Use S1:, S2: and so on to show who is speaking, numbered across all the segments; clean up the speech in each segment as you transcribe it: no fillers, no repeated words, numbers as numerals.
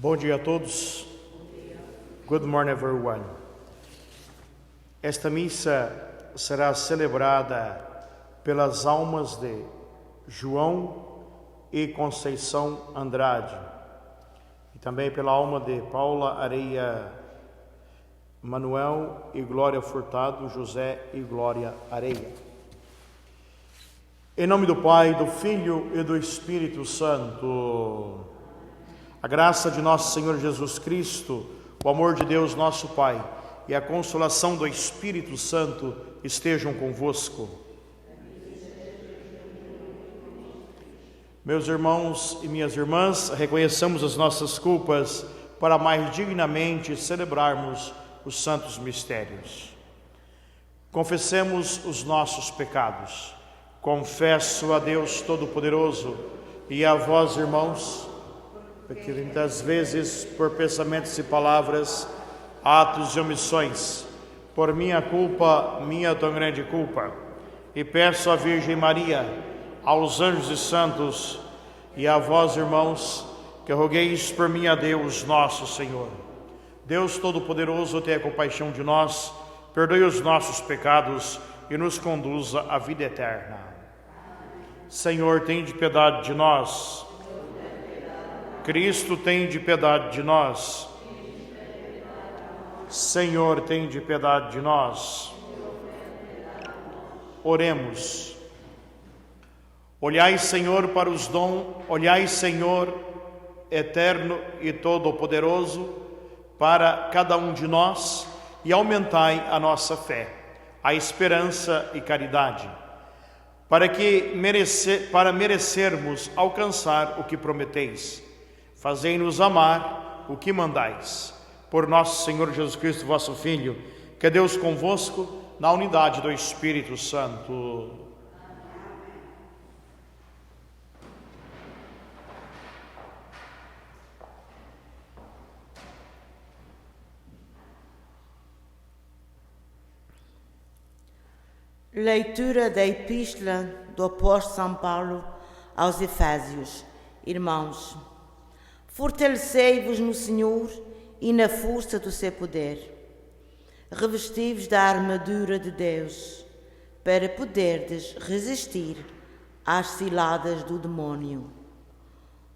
S1: Bom dia a todos. Good morning, everyone. Esta missa será celebrada pelas almas de João e Conceição Andrade e também pela alma de Paula Areia Manuel e Glória Furtado, José e Glória Areia. Em nome do Pai, do Filho e do Espírito Santo. A graça de nosso Senhor Jesus Cristo, o amor de Deus nosso Pai e a consolação do Espírito Santo estejam convosco. Meus irmãos e minhas irmãs, reconheçamos as nossas culpas para mais dignamente celebrarmos os santos mistérios. Confessemos os nossos pecados. Confesso a Deus Todo-Poderoso e a vós, irmãos, que muitas vezes, por pensamentos e palavras, atos e omissões, por minha culpa, minha tão grande culpa, e peço à Virgem Maria, aos anjos e santos, e a vós, irmãos, que rogueis por mim a Deus, nosso Senhor. Deus Todo-Poderoso, tenha compaixão de nós, perdoe os nossos pecados e nos conduza à vida eterna. Senhor, tende piedade de nós. Cristo, tende piedade de nós. Senhor, tende piedade de nós. Oremos. Olhai, Senhor, para os dons, olhai, Senhor, eterno e todo-poderoso, para cada um de nós e aumentai a nossa fé, a esperança e caridade, para merecermos alcançar o que prometeis. Fazei-nos amar o que mandais. Por nosso Senhor Jesus Cristo, vosso Filho, que é Deus convosco, na unidade do Espírito Santo.
S2: Leitura da Epístola do Apóstolo São Paulo aos Efésios. Irmãos, fortalecei-vos no Senhor e na força do seu poder. Revesti-vos da armadura de Deus, para poderdes resistir às ciladas do demónio.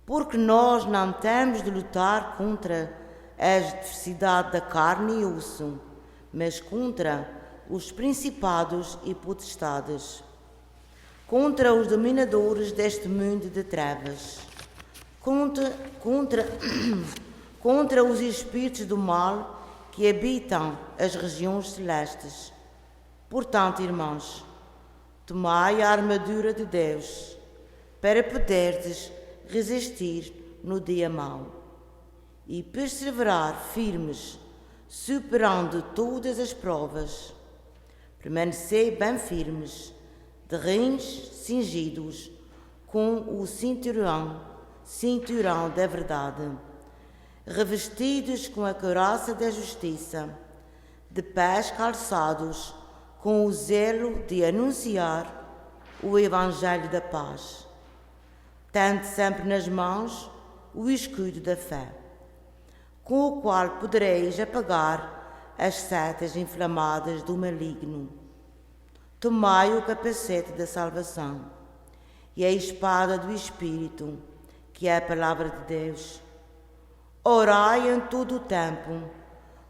S2: Porque nós não temos de lutar contra a adversidade da carne e osso, mas contra os principados e potestades, contra os dominadores deste mundo de trevas, contra os espíritos do mal que habitam as regiões celestes. Portanto, irmãos, tomai a armadura de Deus, para poderdes resistir no dia mau e perseverar firmes, superando todas as provas. Permanecei bem firmes, de rins cingidos, com o cinturão da verdade, revestidos com a couraça da justiça, de pés calçados com o zelo de anunciar o Evangelho da paz, tendo sempre nas mãos o escudo da fé, com o qual podereis apagar as setas inflamadas do maligno. Tomai o capacete da salvação e a espada do Espírito, que é a palavra de Deus. Orai em todo o tempo,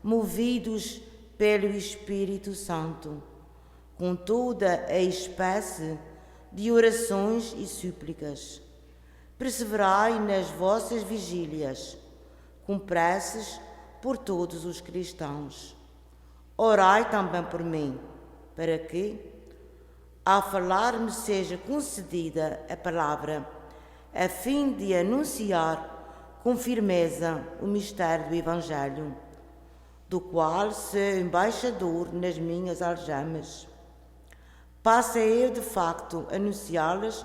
S2: movidos pelo Espírito Santo, com toda a espécie de orações e súplicas. Perseverai nas vossas vigílias, com preces por todos os cristãos. Orai também por mim, para que, ao falar, me seja concedida a palavra, a fim de anunciar com firmeza o mistério do Evangelho, do qual sou embaixador nas minhas algemas. Passo eu, de facto, anunciá-las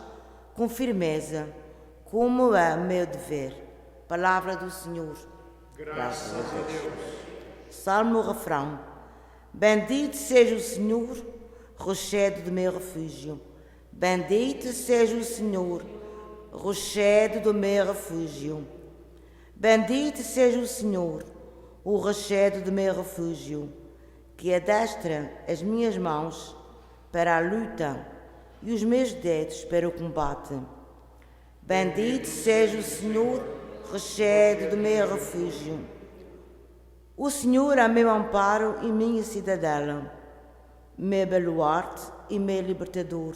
S2: com firmeza, como é meu dever. Palavra do Senhor.
S1: Graças a Deus.
S2: Salmo refrão. Bendito seja o Senhor, rochedo do meu refúgio. Bendito seja o Senhor, rochedo do meu refúgio. Bendito seja o Senhor, o rochedo do meu refúgio, que adestra as minhas mãos para a luta e os meus dedos para o combate. Bendito seja o Senhor, rochedo do meu refúgio. O Senhor é meu amparo e minha cidadela, meu baluarte e meu libertador.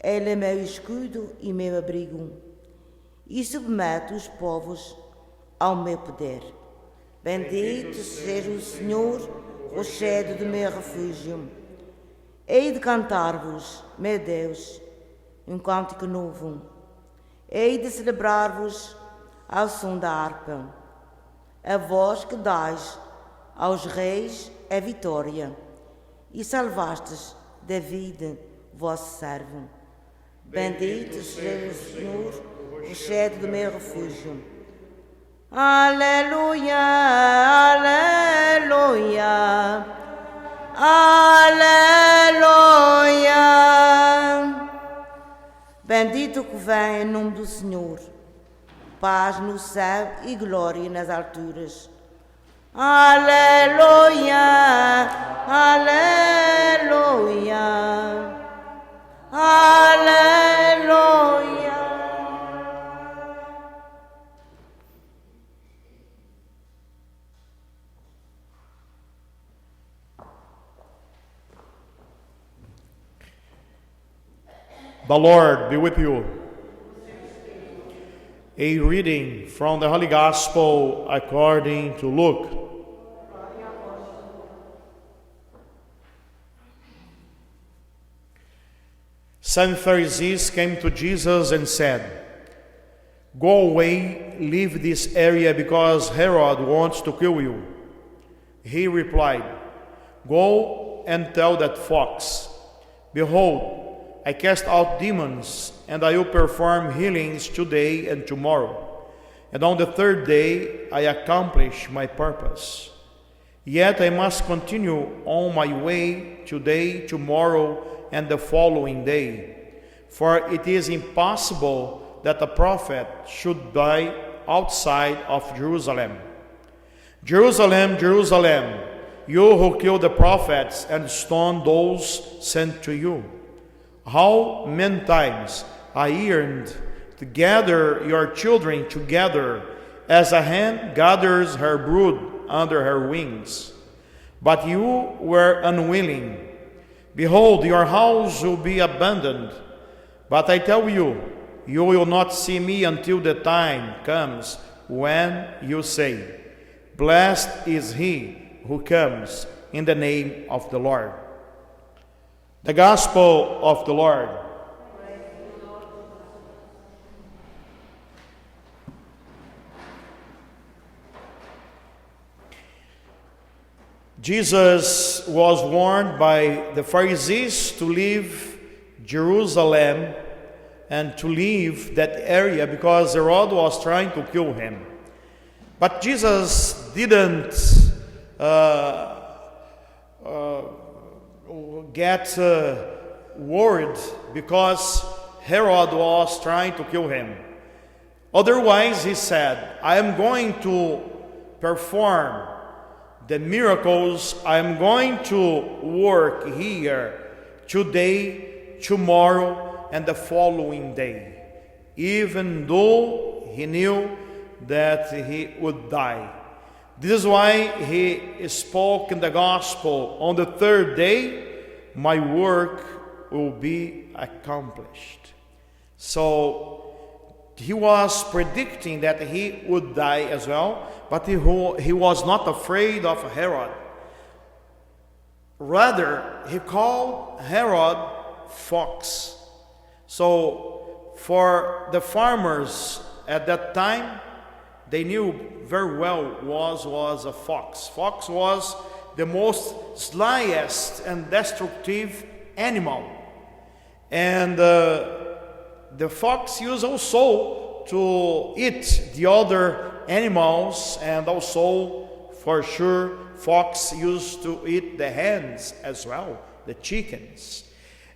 S2: Ele é meu escudo e meu abrigo, e submete os povos ao meu poder. Bendito seja o Senhor, rochedo do meu refúgio. Hei de cantar-vos, meu Deus, um cântico novo. Hei de celebrar-vos ao som da harpa. A vós que dais aos reis a vitória, e salvastes David, vosso servo. Bendito seja o Senhor, rochedo do meu refúgio. Aleluia, aleluia, aleluia. Bendito que vem em nome do Senhor. Paz no céu e glória nas alturas. Aleluia, aleluia, aleluia.
S1: The Lord be with you. A reading from the Holy Gospel according to Luke. Some Pharisees came to Jesus and said, "Go away, leave this area because Herod wants to kill you." He replied, "Go and tell that fox, behold, I cast out demons, and I will perform healings today and tomorrow. And on the third day I accomplish my purpose. Yet I must continue on my way today, tomorrow, and the following day. For it is impossible that a prophet should die outside of Jerusalem. Jerusalem, Jerusalem, you who kill the prophets and stone those sent to you. How many times I yearned to gather your children together as a hen gathers her brood under her wings. But you were unwilling. Behold, your house will be abandoned. But I tell you, you will not see me until the time comes when you say, 'Blessed is he who comes in the name of the Lord.'" The Gospel of the Lord. Jesus was warned by the Pharisees to leave Jerusalem and to leave that area because Herod was trying to kill him. But Jesus didn't get worried because Herod was trying to kill him. Otherwise, he said, "I am going to perform the miracles. I am going to work here today, tomorrow, and the following day," even though he knew that he would die. This is why he spoke in the gospel, "On the third day, my work will be accomplished." So he was predicting that he would die as well, but he was not afraid of Herod. Rather, he called Herod fox. So for the farmers at that time, they knew very well what was a fox. Fox was the most slyest and destructive animal. And the fox used also to eat the other animals, and also, for sure, fox used to eat the hens as well, the chickens.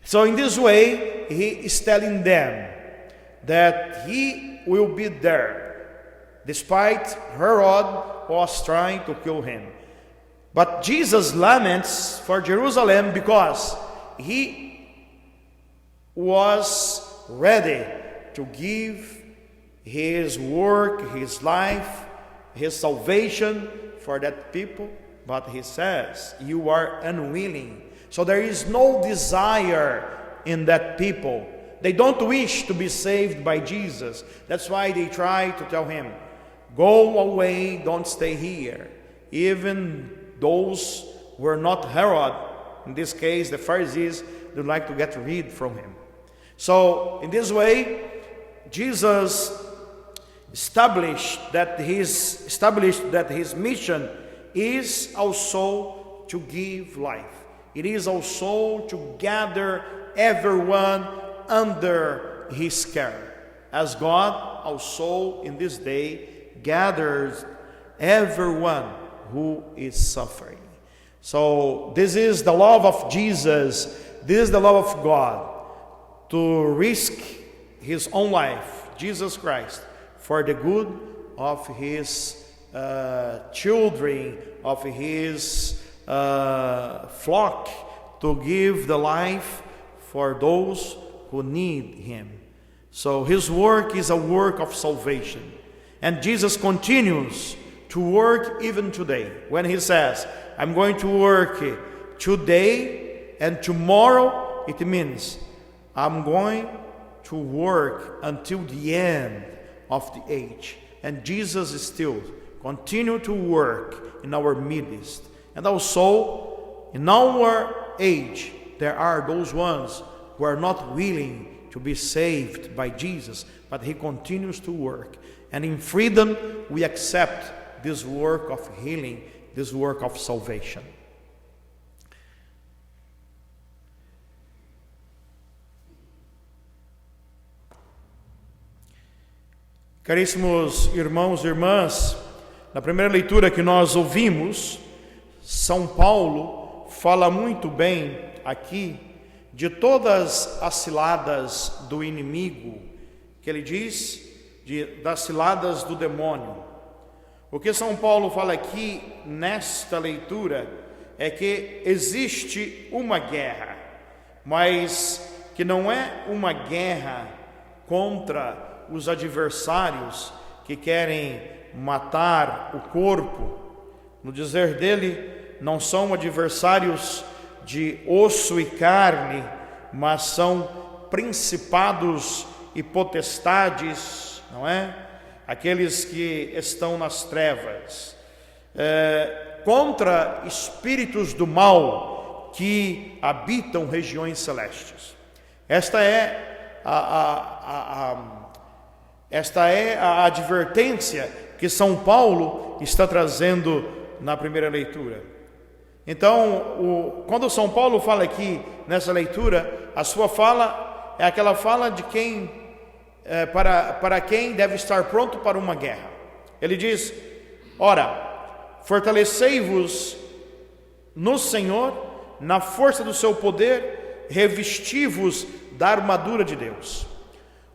S1: So in this way, he is telling them that he will be there despite Herod was trying to kill him. But Jesus laments for Jerusalem because he was ready to give his work, his life, his salvation for that people. But he says, you are unwilling. So there is no desire in that people. They don't wish to be saved by Jesus. That's why they try to tell him, go away, don't stay here. Even those who are not Herod, in this case the Pharisees, would like to get rid from him. So in this way, Jesus established that his mission is also to give life. It is also to gather everyone under his care, as God also in this day gathers everyone who is suffering. So this is the love of Jesus, this is the love of God, to risk his own life, Jesus Christ, for the good of his children, of his flock, to give the life for those who need him. So his work is a work of salvation. And Jesus continues to work even today. When he says, I'm going to work today and tomorrow, it means I'm going to work until the end of the age. And Jesus is still continue to work in our midst. And also, in our age, there are those ones who are not willing to be saved by Jesus, but he continues to work. And in freedom, we accept this work of healing, this work of salvation. Caríssimos irmãos e irmãs, na primeira leitura que nós ouvimos, São Paulo fala muito bem aqui de todas as ciladas do inimigo, que ele diz das ciladas do demônio. O que São Paulo fala aqui nesta leitura é que existe uma guerra, mas que não é uma guerra contra os adversários que querem matar o corpo. No dizer dele, não são adversários de osso e carne, mas são principados e potestades, não é? Aqueles que estão nas trevas, contra espíritos do mal que habitam regiões celestes. Esta é a advertência que São Paulo está trazendo na primeira leitura. Então, quando São Paulo fala aqui nessa leitura, a sua fala é aquela fala de quem para quem deve estar pronto para uma guerra. Ele diz: ora, fortalecei-vos no Senhor, na força do seu poder, revesti-vos da armadura de Deus.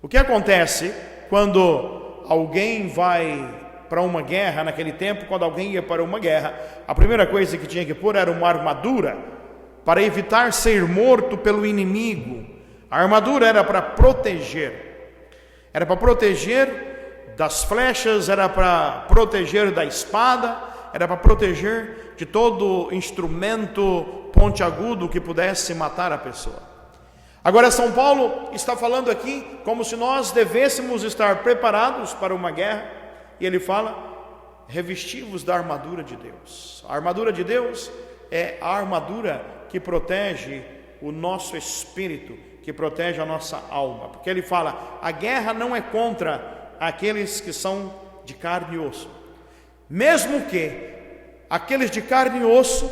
S1: O que acontece quando alguém vai para uma guerra? Naquele tempo, quando alguém ia para uma guerra, a primeira coisa que tinha que pôr era uma armadura para evitar ser morto pelo inimigo. A armadura era para proteger. Era para proteger das flechas, era para proteger da espada, era para proteger de todo instrumento pontiagudo que pudesse matar a pessoa. Agora, São Paulo está falando aqui como se nós devêssemos estar preparados para uma guerra, e ele fala: revesti-vos da armadura de Deus. A armadura de Deus é a armadura que protege o nosso espírito, que protege a nossa alma, porque ele fala: a guerra não é contra aqueles que são de carne e osso, mesmo que aqueles de carne e osso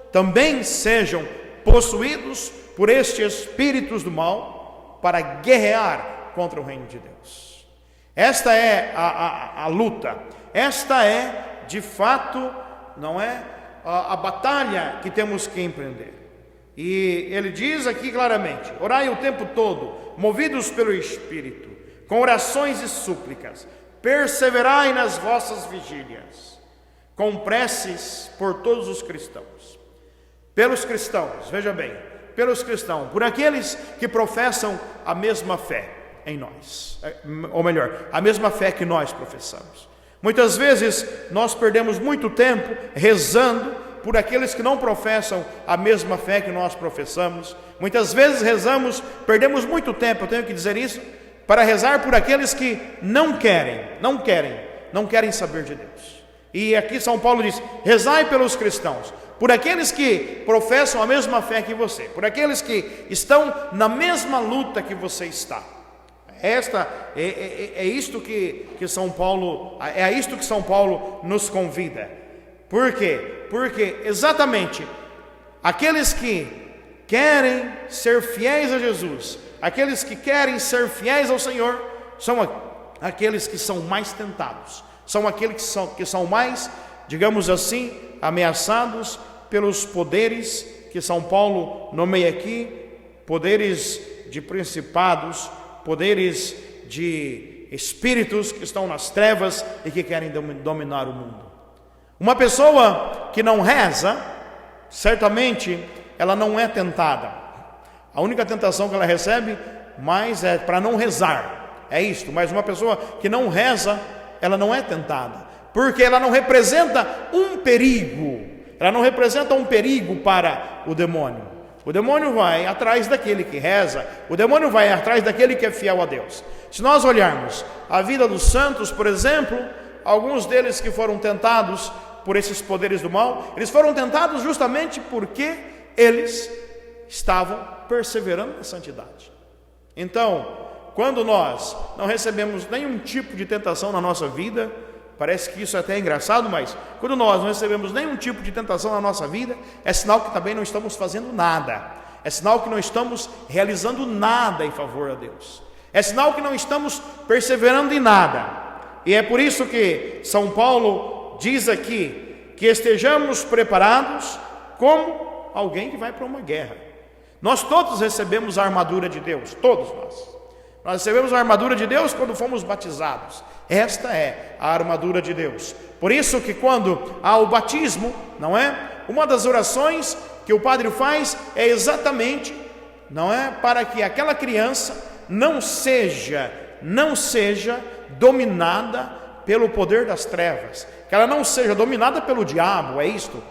S1: também sejam possuídos por estes espíritos do mal para guerrear contra o reino de Deus. Esta é a luta, esta é de fato, não é, a batalha que temos que empreender. E ele diz aqui claramente: orai o tempo todo, movidos pelo Espírito, com orações e súplicas, perseverai nas vossas vigílias, com preces por todos os cristãos. Pelos cristãos, veja bem, pelos cristãos, por aqueles que professam a mesma fé em nós, ou melhor, a mesma fé que nós professamos. Muitas vezes nós perdemos muito tempo rezando por aqueles que não professam a mesma fé que nós professamos. Muitas vezes perdemos muito tempo, eu tenho que dizer isso, para rezar por aqueles que não querem saber de Deus. E aqui São Paulo diz: rezai pelos cristãos, por aqueles que professam a mesma fé que você, por aqueles que estão na mesma luta que você está. É isto que São Paulo nos convida. Por quê? Porque exatamente aqueles que querem ser fiéis a Jesus, aqueles que querem ser fiéis ao Senhor, são aqueles que são mais tentados, são aqueles que são mais, digamos assim, ameaçados pelos poderes que São Paulo nomeia aqui, poderes de principados, poderes de espíritos que estão nas trevas e que querem dominar o mundo. Uma pessoa que não reza, certamente ela não é tentada. A única tentação que ela recebe mais é para não rezar, é isto. Mas uma pessoa que não reza, ela não é tentada, porque ela não representa um perigo, ela não representa um perigo para o demônio. O demônio vai atrás daquele que reza, o demônio vai atrás daquele que é fiel a Deus. Se nós olharmos a vida dos santos, por exemplo, alguns deles que foram tentados por esses poderes do mal, eles foram tentados justamente porque eles estavam perseverando na santidade. Então, quando nós não recebemos nenhum tipo de tentação na nossa vida, parece que isso é até engraçado, mas quando nós não recebemos nenhum tipo de tentação na nossa vida, é sinal que também não estamos fazendo nada, é sinal que não estamos realizando nada em favor a Deus, é sinal que não estamos perseverando em nada. E é por isso que São Paulo diz aqui que estejamos preparados como alguém que vai para uma guerra. Nós todos recebemos a armadura de Deus, todos nós recebemos a armadura de Deus quando fomos batizados. Esta é a armadura de Deus. Por isso que quando há o batismo, não é? Uma das orações que o padre faz é exatamente, não é? Para que aquela criança não seja dominada pelo poder das trevas, que ela não seja dominada pelo diabo, é isto.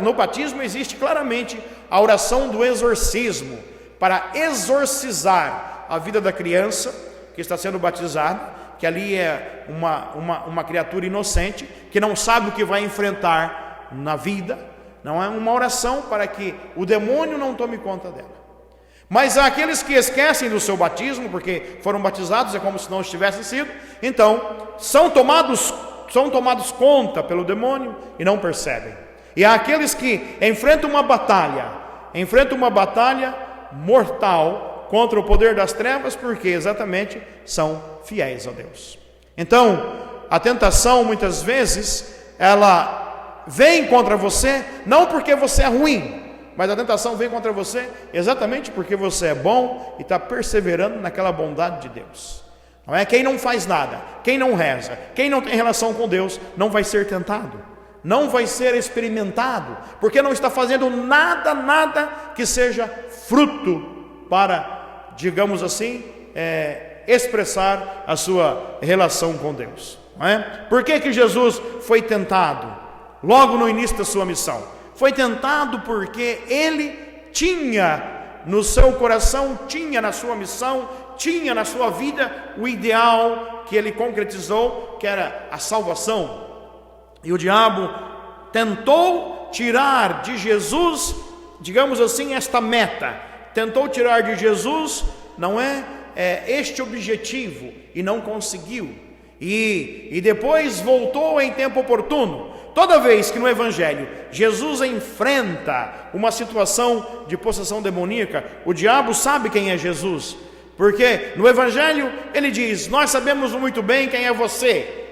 S1: No batismo existe claramente a oração do exorcismo, para exorcizar a vida da criança que está sendo batizada, que ali é uma criatura inocente, que não sabe o que vai enfrentar na vida. Não é uma oração para que o demônio não tome conta dela. Mas há aqueles que esquecem do seu batismo, porque foram batizados, é como se não tivessem sido, então são tomados conta pelo demônio e não percebem. E há aqueles que enfrentam uma batalha mortal contra o poder das trevas, porque exatamente são fiéis a Deus. Então, a tentação muitas vezes, ela vem contra você, não porque você é ruim, mas a tentação vem contra você exatamente porque você é bom e está perseverando naquela bondade de Deus. Não é? Quem não faz nada, quem não reza, quem não tem relação com Deus, não vai ser tentado, não vai ser experimentado, porque não está fazendo nada que seja fruto para, digamos assim, expressar a sua relação com Deus. Não é? Por que Jesus foi tentado logo no início da sua missão? Foi tentado porque ele tinha no seu coração, tinha na sua missão, tinha na sua vida o ideal que ele concretizou, que era a salvação. E o diabo tentou tirar de Jesus, digamos assim, esta meta, tentou tirar de Jesus, não é, este objetivo, e não conseguiu. E depois voltou em tempo oportuno. Toda vez que no Evangelho Jesus enfrenta uma situação de possessão demoníaca, o diabo sabe quem é Jesus, porque no Evangelho ele diz: nós sabemos muito bem quem é você.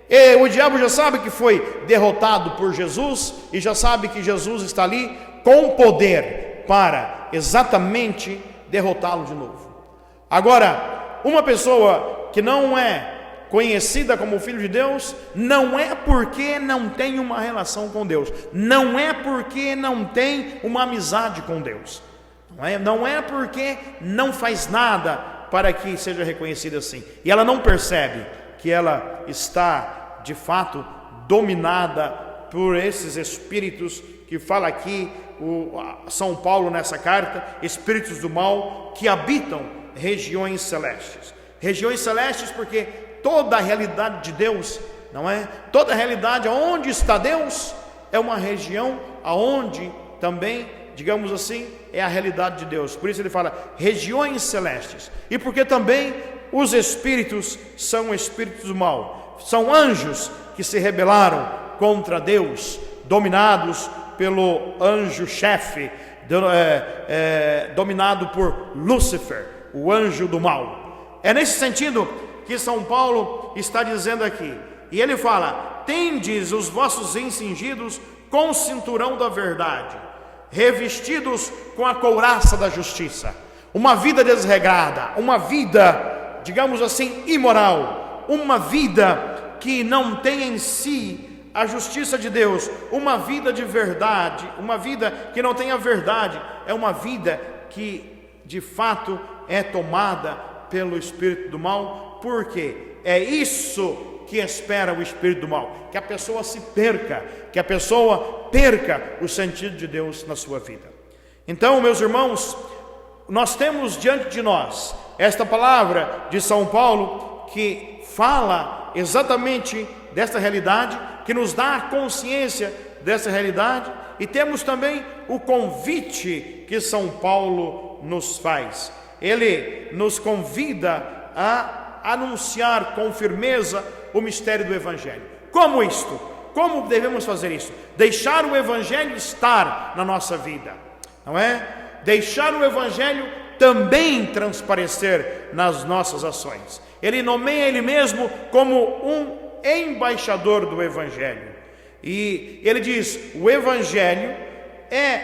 S1: E o diabo já sabe que foi derrotado por Jesus e já sabe que Jesus está ali com poder para exatamente derrotá-lo de novo. Agora, uma pessoa que não é conhecida como filho de Deus, não é porque não tem uma relação com Deus, não é porque não tem uma amizade com Deus, não é porque não faz nada para que seja reconhecida assim, e ela não percebe que ela está de fato dominada por esses espíritos que fala aqui São Paulo nessa carta, espíritos do mal que habitam regiões celestes. Regiões celestes porque toda a realidade de Deus, não é? Toda a realidade onde está Deus é uma região aonde também, digamos assim, é a realidade de Deus. Por isso ele fala regiões celestes. E porque também os espíritos são espíritos do mal. São anjos que se rebelaram contra Deus, dominados pelo anjo-chefe, dominado por Lúcifer, o anjo do mal. É nesse sentido que São Paulo está dizendo aqui. E ele fala: tendes os vossos cingidos com o cinturão da verdade, revestidos com a couraça da justiça. Uma vida desregrada, uma vida, digamos assim, imoral, uma vida que não tem em si a justiça de Deus, uma vida de verdade, uma vida que não tem a verdade, é uma vida que de fato é tomada pelo espírito do mal. Porque é isso que espera o espírito do mal, que a pessoa se perca, que a pessoa perca o sentido de Deus na sua vida. Então, meus irmãos, nós temos diante de nós esta palavra de São Paulo que fala exatamente desta realidade, que nos dá a consciência dessa realidade, e temos também o convite que São Paulo nos faz. Ele nos convida a anunciar com firmeza o mistério do Evangelho. Como isto? Como devemos fazer isso? Deixar o Evangelho estar na nossa vida, não é? Deixar o Evangelho também transparecer nas nossas ações. Ele nomeia ele mesmo como um embaixador do Evangelho. E ele diz: o Evangelho é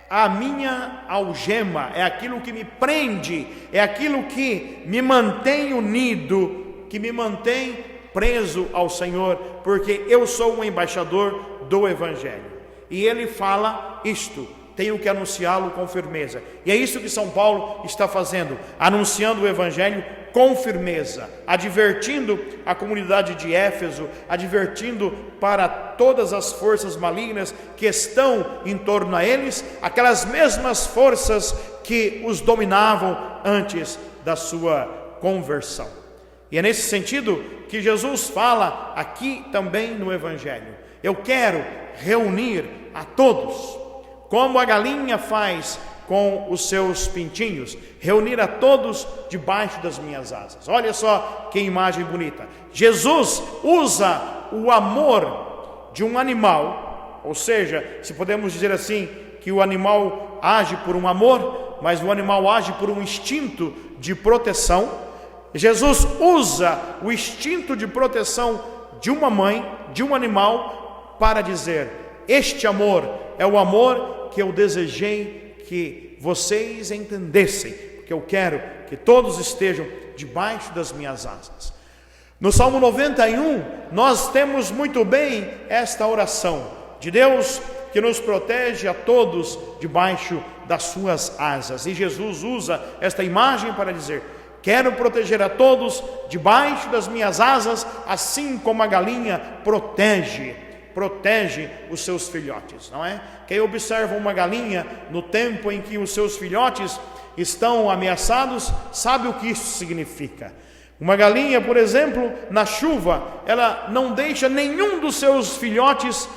S1: a minha algema, é aquilo que me prende, é aquilo que me mantém unido, que me mantém preso ao Senhor, porque eu sou um embaixador do Evangelho. E ele fala isto: tenho que anunciá-lo com firmeza. E é isso que São Paulo está fazendo, anunciando o Evangelho com firmeza, advertindo a comunidade de Éfeso, advertindo para todas as forças malignas que estão em torno a eles, aquelas mesmas forças que os dominavam antes da sua conversão. E é nesse sentido que Jesus fala aqui também no Evangelho: eu quero reunir a todos, como a galinha faz com os seus pintinhos, reunir a todos debaixo das minhas asas. Olha só que imagem bonita. Jesus usa o amor de um animal, ou seja, se podemos dizer assim, que o animal age por um amor, mas o animal age por um instinto de proteção. Jesus usa o instinto de proteção de uma mãe, de um animal, para dizer: este amor é o amor que eu desejei que vocês entendessem, porque eu quero que todos estejam debaixo das minhas asas. No Salmo 91, nós temos muito bem esta oração de Deus que nos protege a todos debaixo das suas asas. E Jesus usa esta imagem para dizer: quero proteger a todos debaixo das minhas asas, assim como a galinha protege os seus filhotes, não é? Quem observa uma galinha no tempo em que os seus filhotes estão ameaçados, sabe o que isso significa. Uma galinha, por exemplo, na chuva, ela não deixa nenhum dos seus filhotes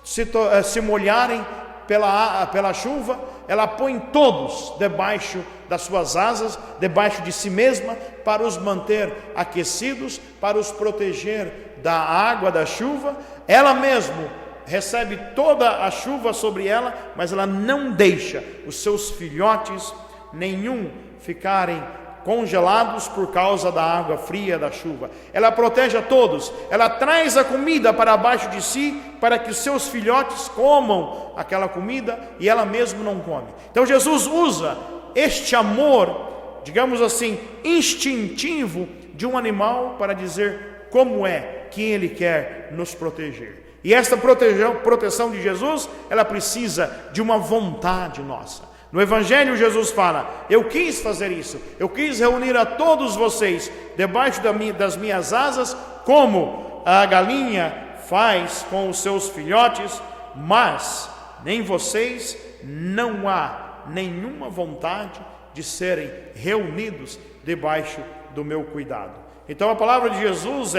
S1: se molharem pela chuva, ela põe todos debaixo das suas asas, debaixo de si mesma, para os manter aquecidos, para os proteger da água da chuva. Ela mesma recebe toda a chuva sobre ela, mas ela não deixa os seus filhotes nenhum ficarem congelados por causa da água fria da chuva. Ela protege a todos, ela traz a comida para baixo de si, para que os seus filhotes comam aquela comida e ela mesma não come. Então Jesus usa este amor, digamos assim, instintivo de um animal para dizer como é que Ele quer nos proteger. E esta proteção de Jesus, ela precisa de uma vontade nossa. No Evangelho, Jesus fala: eu quis fazer isso, eu quis reunir a todos vocês debaixo das minhas asas, como a galinha faz com os seus filhotes, mas nem vocês não há nenhuma vontade de serem reunidos debaixo do meu cuidado. Então a palavra de Jesus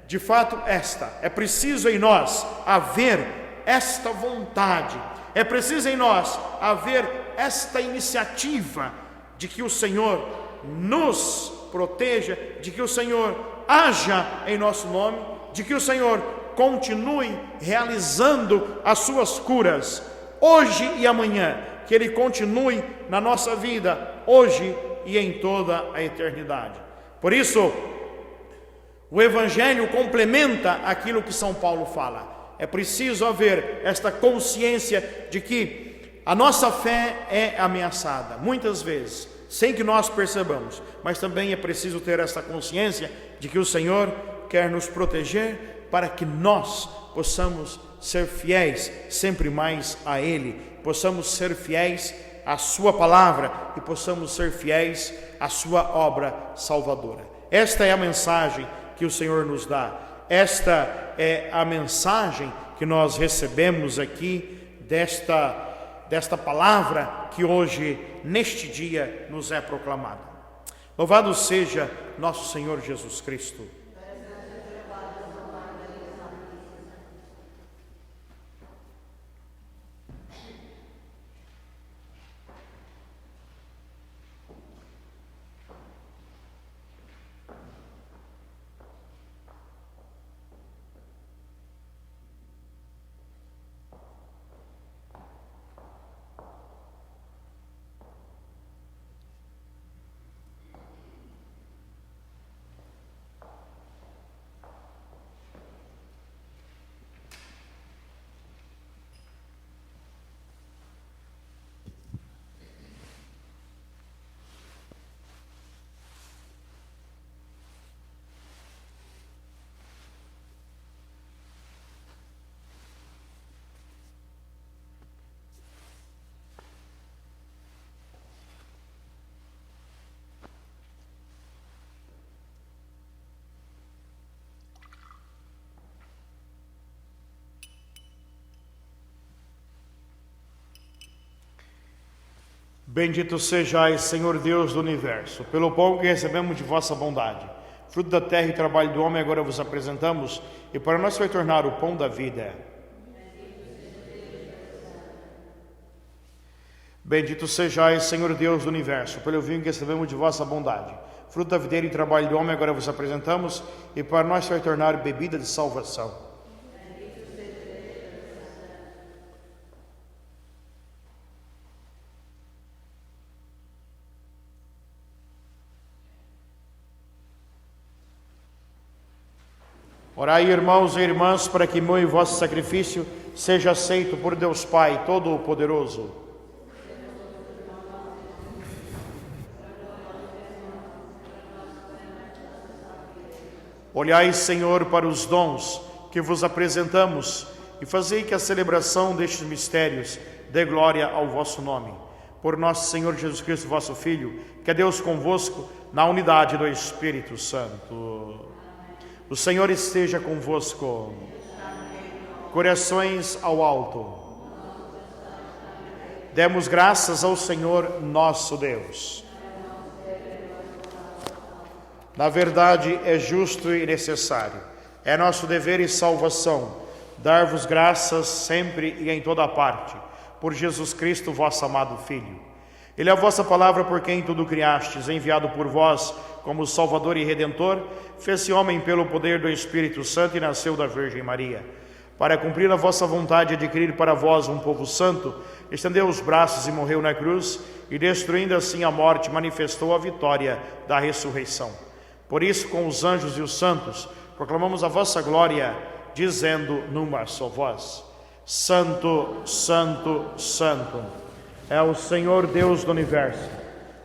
S1: de fato, é preciso em nós haver esta vontade, é preciso em nós haver esta iniciativa de que o Senhor nos proteja, de que o Senhor haja em nosso nome, de que o Senhor continue realizando as suas curas, hoje e amanhã, que Ele continue na nossa vida, hoje e em toda a eternidade. Por isso, o Evangelho complementa aquilo que São Paulo fala. É preciso haver esta consciência de que a nossa fé é ameaçada, muitas vezes, sem que nós percebamos, mas também é preciso ter esta consciência de que o Senhor quer nos proteger para que nós possamos ser fiéis sempre mais a Ele, possamos ser fiéis à Sua palavra e possamos ser fiéis à Sua obra salvadora. Esta é a mensagem que o Senhor nos dá. Esta é a mensagem que nós recebemos aqui desta palavra que hoje, neste dia, nos é proclamada. Louvado seja nosso Senhor Jesus Cristo. Bendito sejais, Senhor Deus do universo, pelo pão que recebemos de vossa bondade. Fruto da terra e trabalho do homem, agora vos apresentamos, e para nós vai tornar o pão da vida. Bendito sejais, Senhor Deus do universo, pelo vinho que recebemos de vossa bondade. Fruto da videira e trabalho do homem, agora vos apresentamos, e para nós vai tornar bebida de salvação. Orai, irmãos e irmãs, para que meu e vosso sacrifício seja aceito por Deus Pai Todo-Poderoso. Olhai, Senhor, para os dons que vos apresentamos e fazei que a celebração destes mistérios dê glória ao vosso nome. Por nosso Senhor Jesus Cristo, vosso Filho, que é Deus convosco, na unidade do Espírito Santo. O Senhor esteja convosco. Corações ao alto. Demos graças ao Senhor nosso Deus. Na verdade, é justo e necessário. É nosso dever e salvação dar-vos graças sempre e em toda parte, por Jesus Cristo, vosso amado Filho. Ele é a vossa palavra por quem tudo criastes, enviado por vós como Salvador e Redentor, fez-se homem pelo poder do Espírito Santo e nasceu da Virgem Maria. Para cumprir a vossa vontade e adquirir para vós um povo santo, estendeu os braços e morreu na cruz, e destruindo assim a morte, manifestou a vitória da ressurreição. Por isso, com os anjos e os santos, proclamamos a vossa glória, dizendo numa só voz: Santo, Santo, Santo, é o Senhor Deus do universo.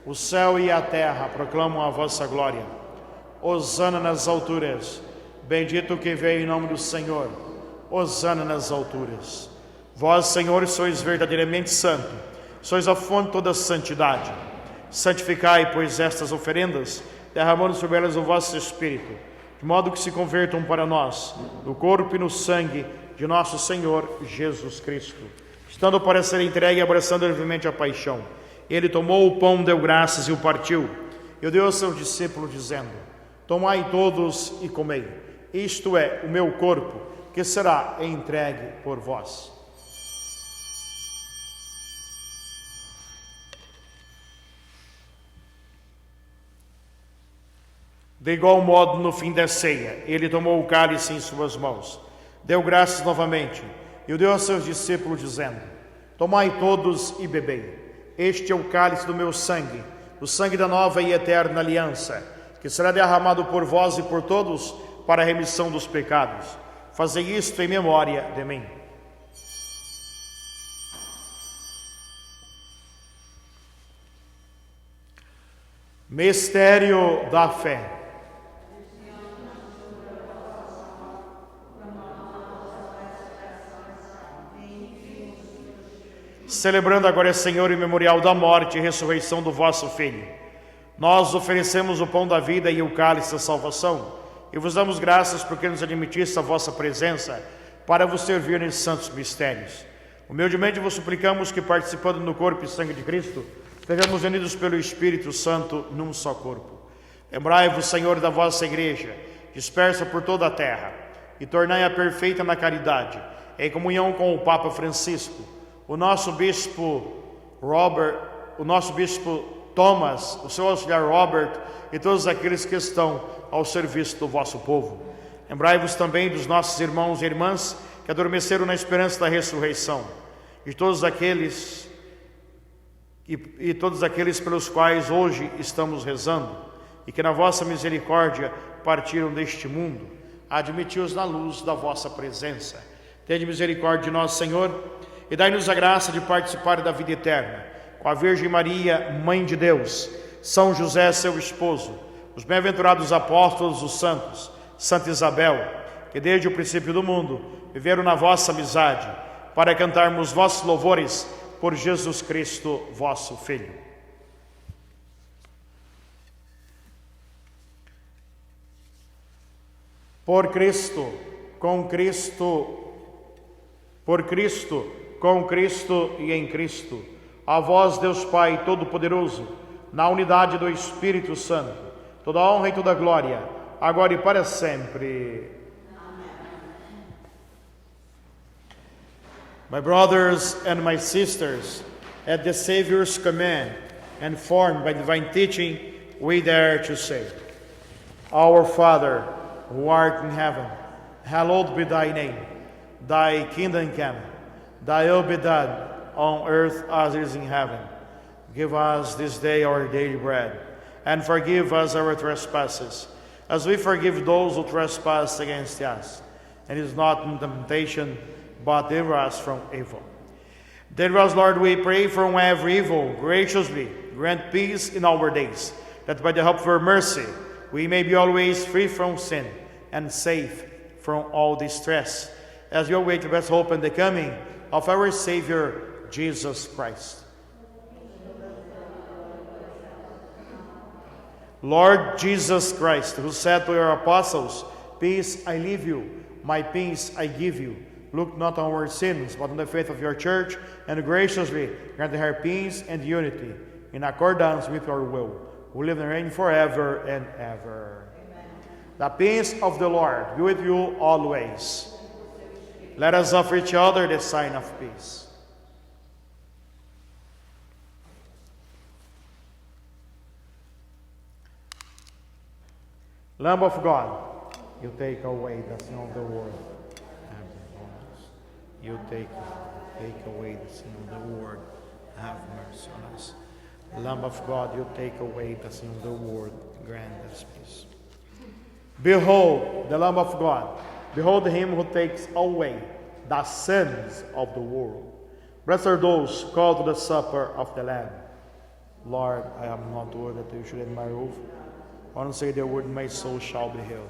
S1: O céu e a terra proclamam a vossa glória. Hosana nas alturas. Bendito que veio em nome do Senhor. Hosana nas alturas. Vós, Senhor, sois verdadeiramente santo. Sois a fonte de toda a santidade. Santificai, pois, estas oferendas, derramando sobre elas o vosso Espírito, de modo que se convertam para nós, no corpo e no sangue de nosso Senhor Jesus Cristo. Estando para ser entregue e abraçando livremente a paixão, ele tomou o pão, deu graças e o partiu, e o deu aos seus discípulos, dizendo: tomai todos e comei, isto é o meu corpo, que será entregue por vós. De igual modo, no fim da ceia, ele tomou o cálice em suas mãos, deu graças novamente, e o deu aos seus discípulos, dizendo: tomai todos e bebei. Este é o cálice do meu sangue, o sangue da nova e eterna aliança, que será derramado por vós e por todos para a remissão dos pecados. Fazei isto em memória de mim. Mistério da fé. Celebrando agora, Senhor, em memorial da morte e ressurreição do vosso Filho, nós oferecemos o pão da vida e o cálice da salvação, e vos damos graças porque nos admitiste a vossa presença para vos servir nesses santos mistérios. Humildemente vos suplicamos que, participando no corpo e sangue de Cristo, sejamos unidos pelo Espírito Santo num só corpo. Lembrai-vos, Senhor, da vossa igreja, dispersa por toda a terra, e tornai-a perfeita na caridade, em comunhão com o Papa Francisco, o nosso bispo Thomas, o seu auxiliar Robert e todos aqueles que estão ao serviço do vosso povo. Lembrai-vos também dos nossos irmãos e irmãs que adormeceram na esperança da ressurreição, e todos aqueles pelos quais hoje estamos rezando, e que na vossa misericórdia partiram deste mundo. Admiti-os na luz da vossa presença. Tende misericórdia de nós, Senhor, e dai-nos a graça de participar da vida eterna, com a Virgem Maria, Mãe de Deus, São José, seu esposo, os bem-aventurados apóstolos, os santos, Santa Isabel, que desde o princípio do mundo viveram na vossa amizade, para cantarmos vossos louvores por Jesus Cristo, vosso Filho. Por Cristo, com Cristo, por Cristo, com Cristo e em Cristo, a vós, Deus Pai Todo-Poderoso, na unidade do Espírito Santo, toda a honra e toda a glória, agora e para sempre. My brothers and my sisters, at the Savior's command and formed by divine teaching, we dare to say, Our Father, who art in heaven, hallowed be thy name. Thy kingdom come, thy will be done on earth as it is in heaven. Give us this day our daily bread, and forgive us our trespasses, as we forgive those who trespass against us. And it is not in temptation, but deliver us from evil. Deliver us, Lord, we pray, from every evil. Graciously grant peace in our days, that by the help of your mercy we may be always free from sin and safe from all distress, as we await the best hope and the coming of our Savior, Jesus Christ. Lord Jesus Christ, who said to your apostles, Peace I leave you, my peace I give you. Look not on our sins, but on the faith of your church, and graciously grant her peace and unity, in accordance with your will, who live and reign forever and ever. Amen. The peace of the Lord be with you always. Let us offer each other the sign of peace. Lamb of God, you take away the sin of the world. You take away the sin of the world. Have mercy on us. Lamb of God, you take away the sin of the world. Grant us peace. Behold the Lamb of God. Behold him who takes away the sins of the world. Blessed are those called to the supper of the Lamb. Lord, I am not worthy that you should enter my roof, Want to say the word, my soul shall be healed.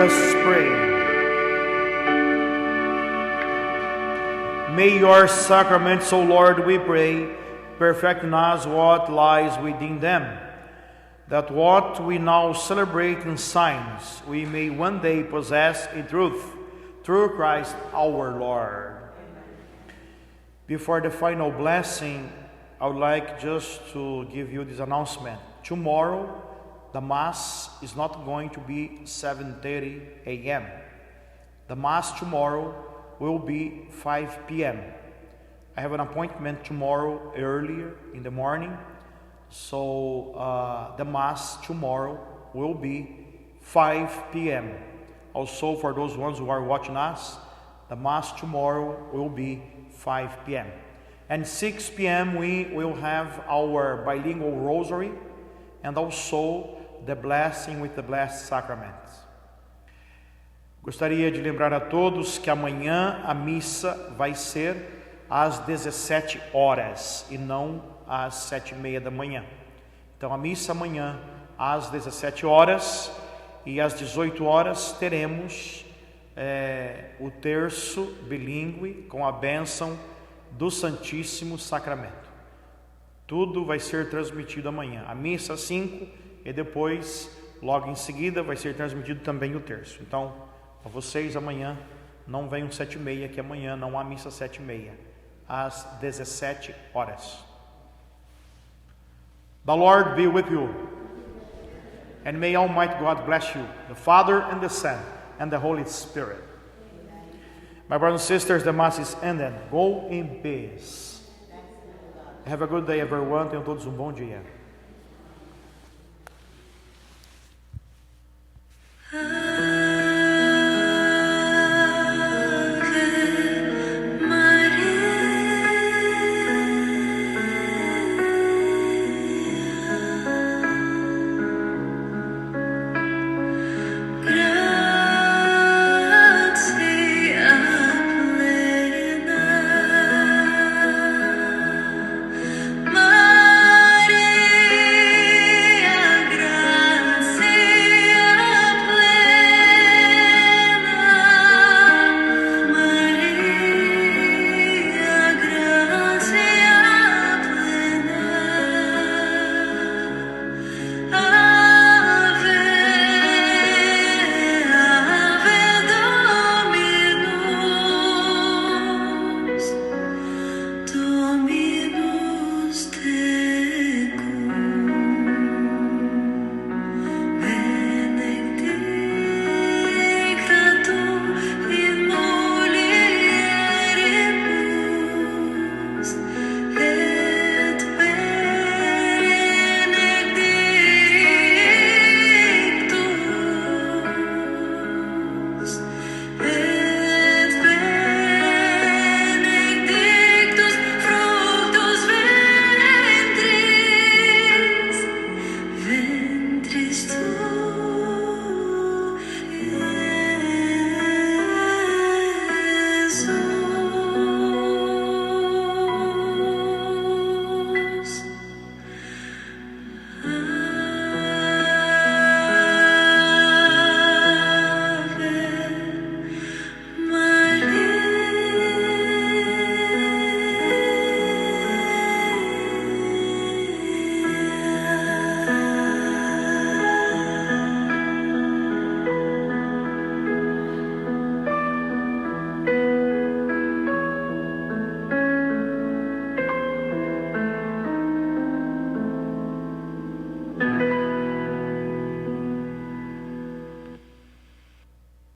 S1: us pray. May your sacraments, O Lord, we pray, perfect in us what lies within them, that what we now celebrate in signs we may one day possess in truth, through Christ our Lord. Before the final blessing, I would like just to give you this announcement. Tomorrow, the Mass is not going to be 7:30 a.m. The Mass tomorrow will be 5 p.m. I have an appointment tomorrow earlier in the morning, so the Mass tomorrow will be 5 p.m. Also, for those ones who are watching us, the Mass tomorrow will be 5 p.m. And 6 p.m. we will have our bilingual rosary and also the blessing with the Blessed Sacrament. Gostaria de lembrar a todos que amanhã a missa vai ser às 17 horas e não às 7:30 da manhã. Então a missa amanhã às 17 horas e às 18 horas teremos o terço bilíngue com a bênção do Santíssimo Sacramento. Tudo vai ser transmitido amanhã. A missa às 5 e depois, logo em seguida, vai ser transmitido também o terço. Então, para vocês amanhã, não venham 7:30, que amanhã não há missa 7:30, às 17 horas. The Lord be with you, and may Almighty God bless you, the Father and the Son and the Holy Spirit. My brothers and sisters, the Mass is ended. Go in peace. Have a good day, everyone. Tenham todos um bom dia.